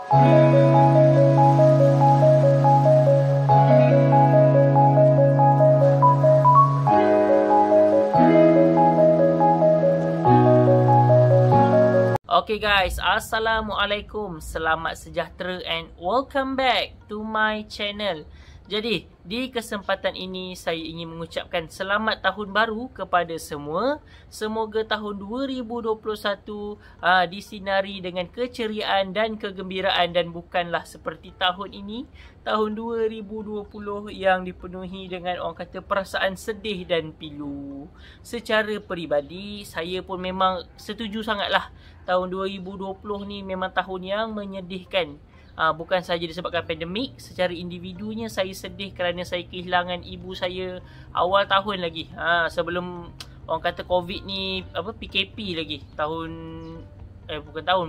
Okay guys, Assalamualaikum, selamat sejahtera and welcome back to my channel. Jadi, di kesempatan ini saya ingin mengucapkan selamat tahun baru kepada semua. Semoga tahun 2021 disinari dengan keceriaan dan kegembiraan dan bukanlah seperti tahun ini, tahun 2020 yang dipenuhi dengan orang kata perasaan sedih dan pilu. Secara peribadi, saya pun memang setuju sangatlah. Tahun 2020 ni memang tahun yang menyedihkan. Bukan sahaja disebabkan pandemik, secara individunya saya sedih kerana saya kehilangan ibu saya awal tahun lagi. Sebelum orang kata COVID ni, PKP lagi.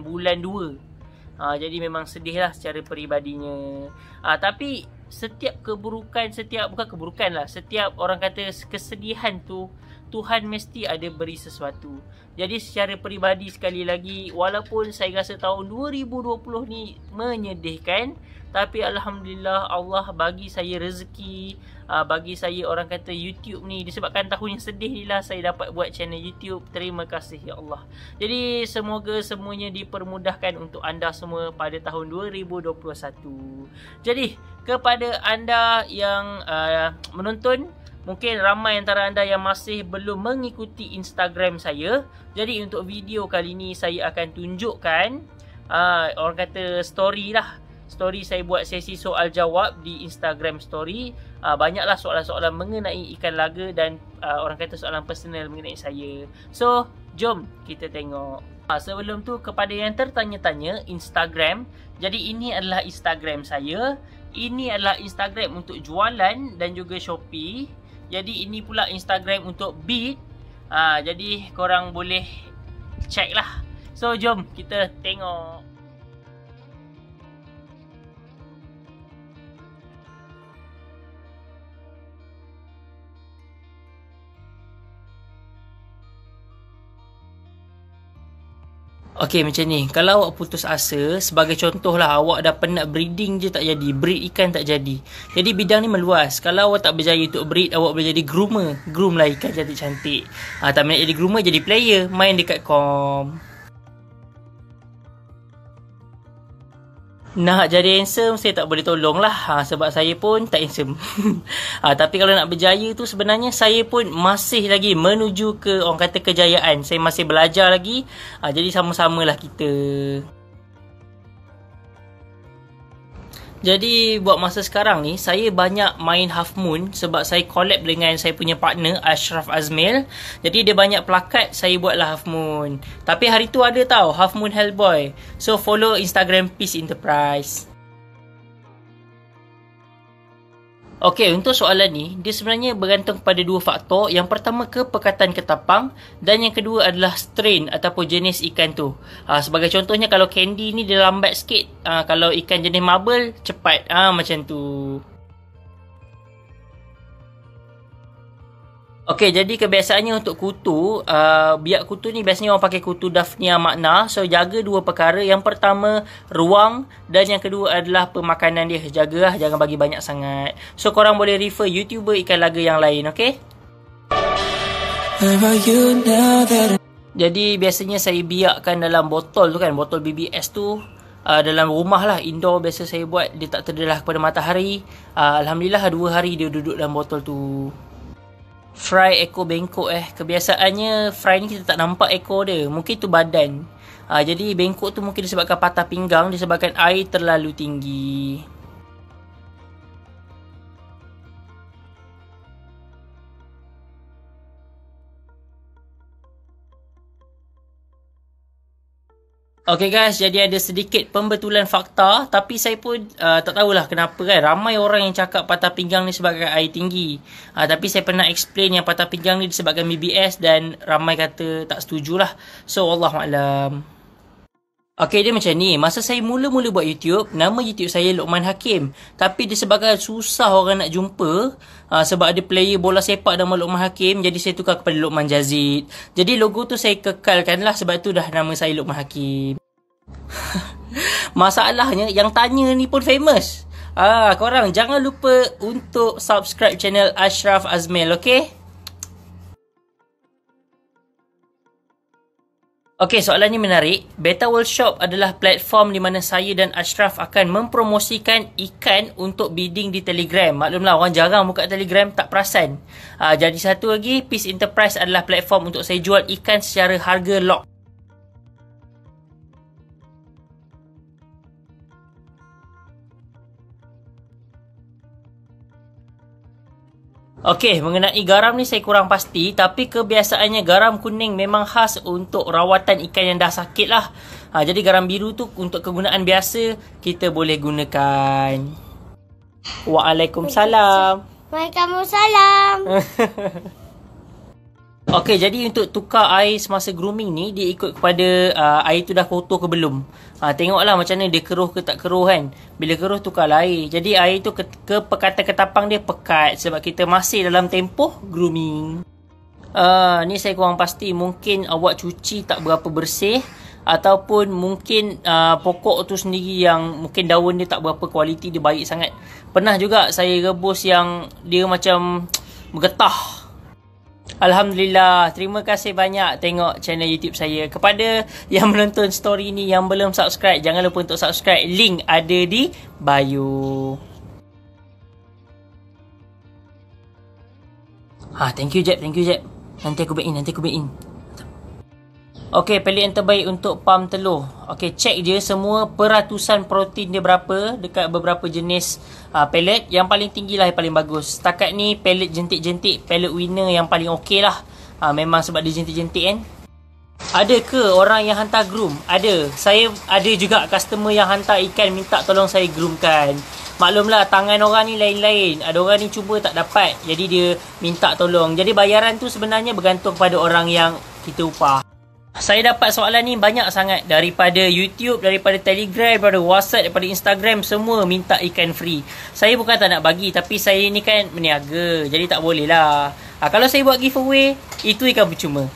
Bulan 2. Jadi memang sedih lah secara peribadinya. Tapi setiap setiap orang kata kesedihan tu, Tuhan mesti ada beri sesuatu. Jadi secara peribadi sekali lagi, walaupun saya rasa tahun 2020 ni menyedihkan, tapi Alhamdulillah Allah bagi saya rezeki, bagi saya orang kata YouTube ni. Disebabkan tahun yang sedih ni lah saya dapat buat channel YouTube. Terima kasih ya Allah. Jadi semoga semuanya dipermudahkan untuk anda semua pada tahun 2021. Jadi kepada anda yang menonton, mungkin ramai antara anda yang masih belum mengikuti Instagram saya. Jadi untuk video kali ni saya akan tunjukkan orang kata story lah. Story saya buat sesi soal jawab di Instagram story. Banyaklah soalan-soalan mengenai ikan laga dan orang kata soalan personal mengenai saya. So, jom kita tengok. Sebelum tu, kepada yang tertanya-tanya Instagram. Jadi ini adalah Instagram saya. Ini adalah Instagram untuk jualan dan juga Shopee. Jadi ini pula Instagram untuk bid. Jadi korang boleh check lah. So jom kita tengok. Okey, macam ni. Kalau awak putus asa, sebagai contoh lah, awak dah penat breeding je tak jadi, breed ikan tak jadi. Jadi bidang ni meluas. Kalau awak tak berjaya untuk breed, awak boleh jadi groomer. Groom lah ikan cantik-cantik. Tak minat jadi groomer, jadi player. Main dekat kom. Nak jadi handsome, saya tak boleh tolong lah. Sebab saya pun tak handsome. Tapi kalau nak berjaya tu, sebenarnya saya pun masih lagi menuju ke orang kata kejayaan. Saya masih belajar lagi. Jadi sama-samalah kita. Jadi buat masa sekarang ni, saya banyak main Half Moon sebab saya collab dengan saya punya partner Ashraf Azmil. Jadi dia banyak plakat, saya buatlah Half Moon. Tapi hari tu ada tau, Half Moon Hellboy. So follow Instagram Peace Enterprise. Okey, untuk soalan ni, dia sebenarnya bergantung kepada dua faktor. Yang pertama, kepekatan ketapang. Dan yang kedua adalah strain ataupun jenis ikan tu. Sebagai contohnya, kalau candy ni dia lambat sikit. Kalau ikan jenis marble, cepat. Macam tu. Okey, jadi kebiasaannya untuk kutu, biak kutu ni biasanya orang pakai kutu Daphnia magna. So, jaga dua perkara. Yang pertama, ruang. Dan yang kedua adalah pemakanan dia. Jagalah, jangan bagi banyak sangat. So, korang boleh refer YouTuber ikan laga yang lain, okey? Jadi, biasanya saya biakkan dalam botol tu kan. Botol BBS tu. Dalam rumah lah, indoor biasa saya buat. Dia tak terdedah kepada matahari. Alhamdulillah, 2 hari dia duduk dalam botol tu. Fry ekor bengkok kebiasaannya fry ni kita tak nampak ekor dia, mungkin tu badan. Jadi bengkok tu mungkin disebabkan patah pinggang, disebabkan air terlalu tinggi. Okay guys, jadi ada sedikit pembetulan fakta. Tapi saya pun tak tahulah kenapa kan. Ramai orang yang cakap patah pinggang ni sebabkan air tinggi. Tapi saya pernah explain yang patah pinggang ni disebabkan BBS. Dan ramai kata tak setujulah. So, Wallahualam. Okay, dia macam ni. Masa saya mula-mula buat YouTube, nama YouTube saya Luqman Hakim. Tapi disebabkan susah orang nak jumpa, sebab ada player bola sepak nama Luqman Hakim, jadi saya tukar kepada Luqman Jazid. Jadi logo tu saya kekalkan lah, sebab tu dah nama saya Luqman Hakim. Masalahnya yang tanya ni pun famous. Korang jangan lupa untuk subscribe channel Ashraf Azmil, okay? Okey, soalan ni menarik. Beta World Shop adalah platform di mana saya dan Ashraf akan mempromosikan ikan untuk bidding di Telegram. Maklumlah, orang jarang buka Telegram, tak perasan. Jadi satu lagi, Peace Enterprise adalah platform untuk saya jual ikan secara harga lock. Okey, mengenai garam ni saya kurang pasti, tapi kebiasaannya garam kuning memang khas untuk rawatan ikan yang dah sakit lah. Jadi garam biru tu untuk kegunaan biasa kita boleh gunakan. Waalaikumsalam. Waalaikumsalam. Okey, jadi untuk tukar air semasa grooming ni, dia ikut kepada air tu dah kotor ke belum. Tengoklah macam mana dia keruh ke tak keruh kan. Bila keruh, tukarlah air. Jadi air tu ke pekatan ketapang dia pekat sebab kita masih dalam tempoh grooming. Ni saya kurang pasti. Mungkin awak cuci tak berapa bersih. Ataupun mungkin pokok tu sendiri yang mungkin daun dia tak berapa kualiti, dia baik sangat. Pernah juga saya rebus yang dia macam bergetah. Alhamdulillah, terima kasih banyak tengok channel YouTube saya. Kepada yang menonton story ni yang belum subscribe, jangan lupa untuk subscribe. Link ada di bio. Thank you Jeb. Nanti aku back in. Okey, pelet yang terbaik untuk pam telur. Okey, check je semua peratusan protein dia berapa dekat beberapa jenis pelet. Yang paling tinggi lah yang paling bagus. Setakat ni pelet jentik-jentik, pelet winner yang paling okey lah. Memang sebab dia jentik-jentik kan. Ada ke orang yang hantar groom? Ada. Saya ada juga customer yang hantar ikan minta tolong saya groomkan. Maklumlah, tangan orang ni lain-lain. Ada orang ni cuba tak dapat, jadi dia minta tolong. Jadi bayaran tu sebenarnya bergantung pada orang yang kita upah. Saya dapat soalan ni banyak sangat daripada YouTube, daripada Telegram, daripada WhatsApp, daripada Instagram. Semua minta ikan free. Saya bukan tak nak bagi, tapi saya ni kan meniaga, jadi tak boleh lah. Kalau saya buat giveaway, itu ikan percuma.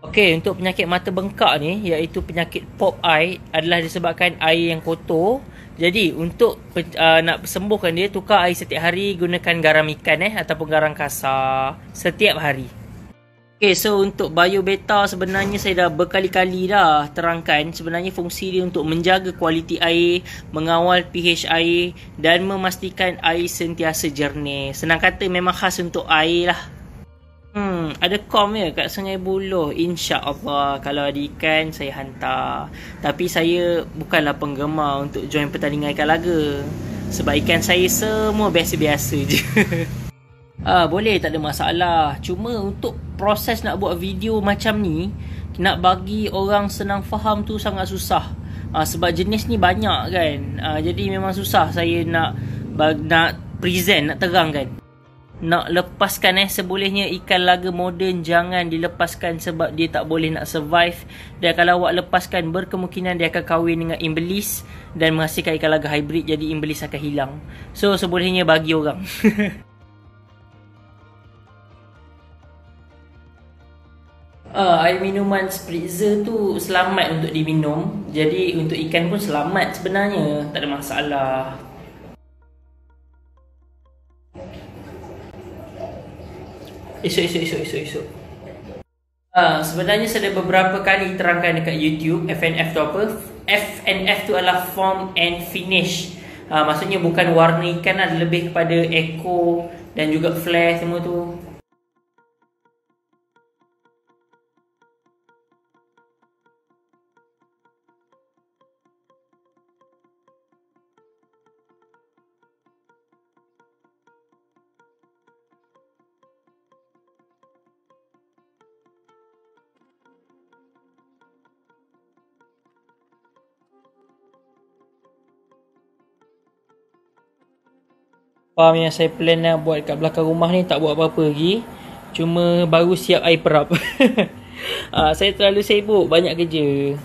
Okey, untuk penyakit mata bengkak ni, iaitu penyakit pop eye, adalah disebabkan air yang kotor. Jadi untuk nak sembuhkan dia, tukar air setiap hari, gunakan garam ikan ataupun garam kasar setiap hari. Okay, so untuk biobeta sebenarnya saya dah berkali-kali dah terangkan. Sebenarnya fungsi dia untuk menjaga kualiti air, mengawal pH air dan memastikan air sentiasa jernih. Senang kata memang khas untuk air lah. Ada kom ya kat Sungai Buloh. InsyaAllah kalau ada ikan saya hantar. Tapi saya bukanlah penggemar untuk join pertandingan ikan laga. Sebab ikan saya semua biasa-biasa je. Boleh, tak ada masalah. Cuma untuk proses nak buat video macam ni, nak bagi orang senang faham tu sangat susah. Sebab jenis ni banyak kan. Jadi memang susah saya nak present, nak terangkan. Nak lepaskan sebolehnya ikan laga moden jangan dilepaskan sebab dia tak boleh nak survive. Dan kalau awak lepaskan, berkemungkinan dia akan kahwin dengan imbelis dan menghasilkan ikan laga hybrid, jadi imbelis akan hilang. So sebolehnya bagi orang. Air minuman spritzer tu selamat untuk diminum. Jadi untuk ikan pun selamat sebenarnya, tak ada masalah. Esok. Sebenarnya saya ada beberapa kali terangkan dekat YouTube. FNF tu apa? FNF tu adalah form and finish. Maksudnya bukan warna ikan lah, lebih kepada echo dan juga flare semua tu. Farm yang saya plan nak buat kat belakang rumah ni tak buat apa-apa lagi. Cuma baru siap air perap. Saya terlalu sibuk, banyak kerja.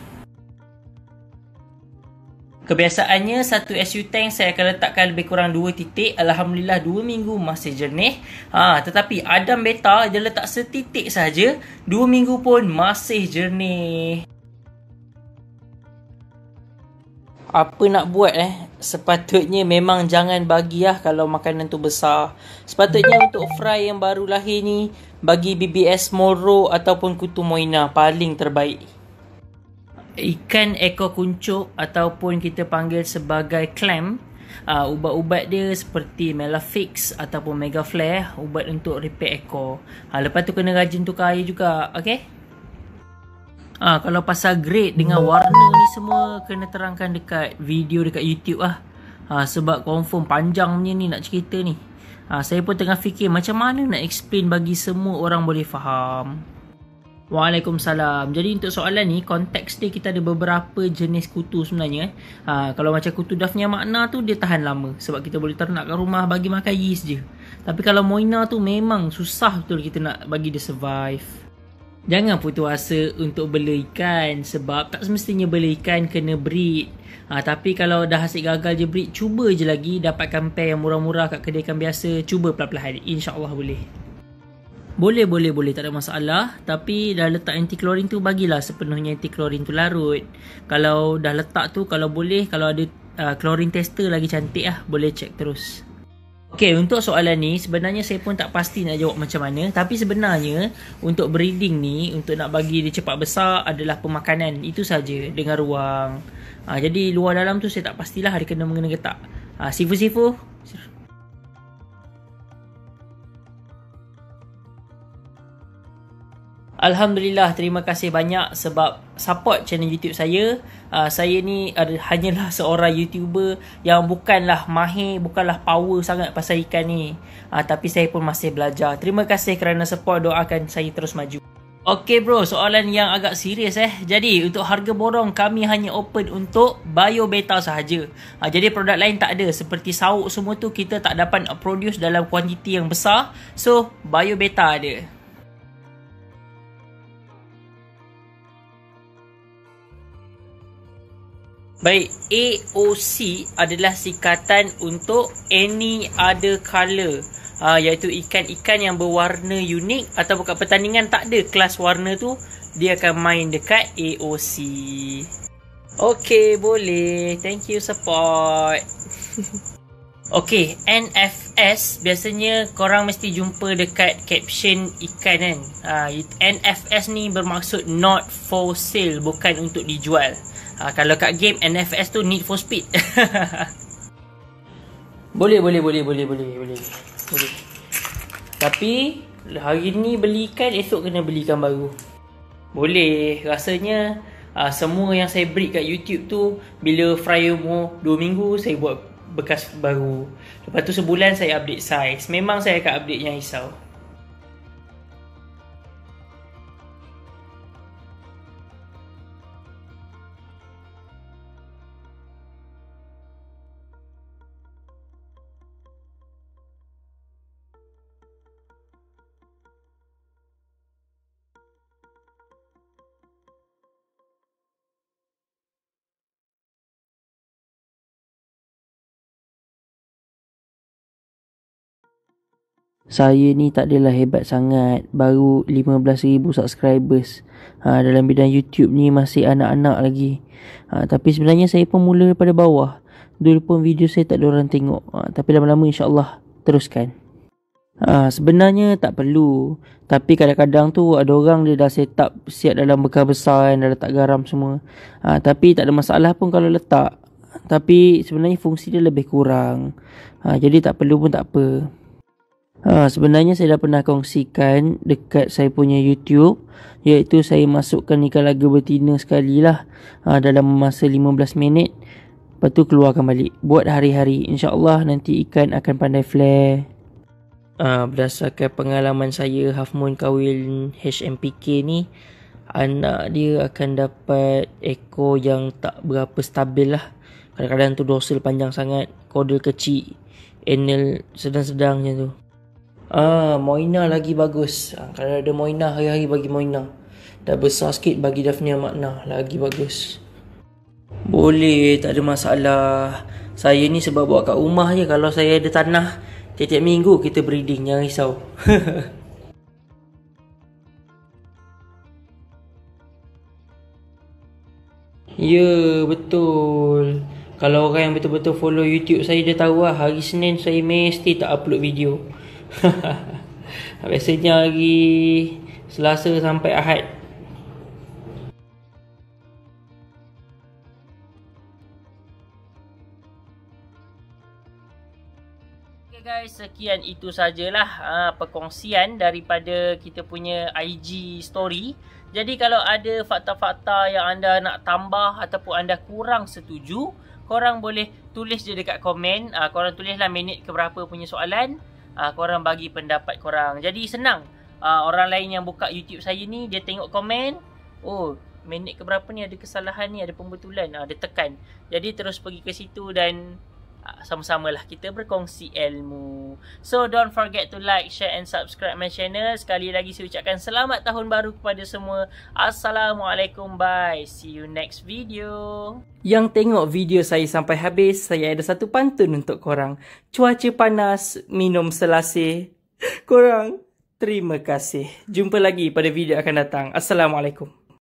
Kebiasaannya satu SU tank saya akan letakkan lebih kurang 2 titik. Alhamdulillah 2 minggu masih jernih. Tetapi Adam Beta dia letak setitik saja, 2 minggu pun masih jernih. Apa nak buat sepatutnya memang jangan bagi kalau makanan tu besar. Sepatutnya untuk fry yang baru lahir ni, bagi BBS Moro ataupun kutu Moina paling terbaik. Ikan ekor kuncuk ataupun kita panggil sebagai clam, ubat-ubat dia seperti Melafix ataupun Mega Flare, ubat untuk repair ekor. Lepas tu kena rajin tukar air juga, okey? Kalau pasal grade dengan warna ni semua kena terangkan dekat video dekat YouTube sebab confirm panjang punya ni nak cerita ni. Saya pun tengah fikir macam mana nak explain bagi semua orang boleh faham. Waalaikumsalam. Jadi untuk soalan ni, konteks dia kita ada beberapa jenis kutu sebenarnya. Kalau macam kutu Daphnia Magna tu dia tahan lama sebab kita boleh ternak kat rumah bagi makan yeast je. Tapi kalau Moina tu memang susah betul kita nak bagi dia survive. Jangan putus asa untuk bela ikan sebab tak semestinya bela ikan kena breed. Tapi kalau dah hasil gagal je breed, cuba je lagi dapatkan pair yang murah-murah kat kedai ikan biasa. Cuba perlahan-lahan, insya-Allah boleh. Boleh, tak ada masalah. Tapi dah letak anti-klorin tu, bagilah sepenuhnya anti-klorin tu larut. Kalau dah letak tu, kalau boleh, kalau ada klorin tester lagi cantik boleh check terus. Okey, untuk soalan ni sebenarnya saya pun tak pasti nak jawab macam mana. Tapi sebenarnya untuk breeding ni, untuk nak bagi dia cepat besar adalah pemakanan. Itu saja dengan ruang. Jadi luar dalam tu saya tak pastilah ada kena mengena ke tak. Sifu-sifu. Alhamdulillah, terima kasih banyak sebab support channel YouTube saya. Saya ni hanyalah seorang YouTuber yang bukanlah mahir, bukanlah power sangat pasal ikan ni. Tapi saya pun masih belajar. Terima kasih kerana support, doakan saya terus maju. Okey bro, soalan yang agak serius Jadi untuk harga borong kami hanya open untuk Bio Beta sahaja. Jadi produk lain tak ada. Seperti sauk semua tu kita tak dapat produce dalam kuantiti yang besar. So Bio Beta ada. Baik, AOC adalah singkatan untuk Any Other Colour, iaitu ikan-ikan yang berwarna unik ataupun kat pertandingan tak ada kelas warna tu, dia akan main dekat AOC. Okey, boleh. Thank you support. Okey, NFS biasanya korang mesti jumpa dekat caption ikan kan. NFS ni bermaksud not for sale, bukan untuk dijual. Kalau kat game NFS tu Need for Speed. Boleh. Tapi hari ni beli ikan, esok kena beli ikan baru. Boleh. Rasanya semua yang saya breed kat YouTube tu, bila fry umur 2 minggu saya buat bekas baru. Lepas tu sebulan saya update size. Memang saya akan update yang risau. Saya ni tak adalah hebat sangat, baru 15,000 subscribers. Dalam bidang YouTube ni masih anak-anak lagi. Tapi sebenarnya saya pun mula daripada bawah. Dulu pun video saya tak ada orang tengok. Tapi lama-lama insya-Allah teruskan. Sebenarnya tak perlu. Tapi kadang-kadang tu ada orang dia dah set up siap dalam bekal besar kan, dah letak garam semua. Tapi tak ada masalah pun kalau letak. Tapi sebenarnya fungsi dia lebih kurang. Jadi tak perlu pun tak apa. Sebenarnya saya dah pernah kongsikan dekat saya punya YouTube, iaitu saya masukkan ikan laga betina sekali lah dalam masa 15 minit. Lepas tu keluarkan balik. Buat hari-hari. InsyaAllah nanti ikan akan pandai flare. Berdasarkan pengalaman saya half moon kahwin HMPK ni, anak dia akan dapat ekor yang tak berapa stabil lah. Kadang-kadang tu dorsal panjang sangat, caudal kecil, anal sedang-sedang macam tu. Moina lagi bagus. Kalau ada Moina, hari-hari bagi Moina. Dah besar sikit bagi Daphnia Magna, lagi bagus. Boleh, tak ada masalah. Saya ni sebab buat kat rumah je. Kalau saya ada tanah, tiap-tiap minggu kita breeding, jangan risau. Ya, betul. Kalau orang yang betul-betul follow YouTube saya, dia tahu lah hari Senin saya mesti tak upload video. Biasanya hari Selasa sampai Ahad. Okay guys, sekian itu sajalah perkongsian daripada kita punya IG story. Jadi kalau ada fakta-fakta yang anda nak tambah ataupun anda kurang setuju, korang boleh tulis je dekat komen. Korang tulislah minit keberapa punya soalan. Korang bagi pendapat korang. Jadi senang. Orang lain yang buka YouTube saya ni, dia tengok komen. Oh, minit keberapa ni ada kesalahan ni, ada pembetulan. Dia tekan. Jadi terus pergi ke situ dan sama-samalah kita berkongsi ilmu. So don't forget to like, share and subscribe my channel. Sekali lagi saya ucapkan selamat tahun baru kepada semua. Assalamualaikum, bye. See you next video. Yang tengok video saya sampai habis, saya ada satu pantun untuk korang. Cuaca panas, minum selasih. Korang terima kasih. Jumpa lagi pada video akan datang. Assalamualaikum.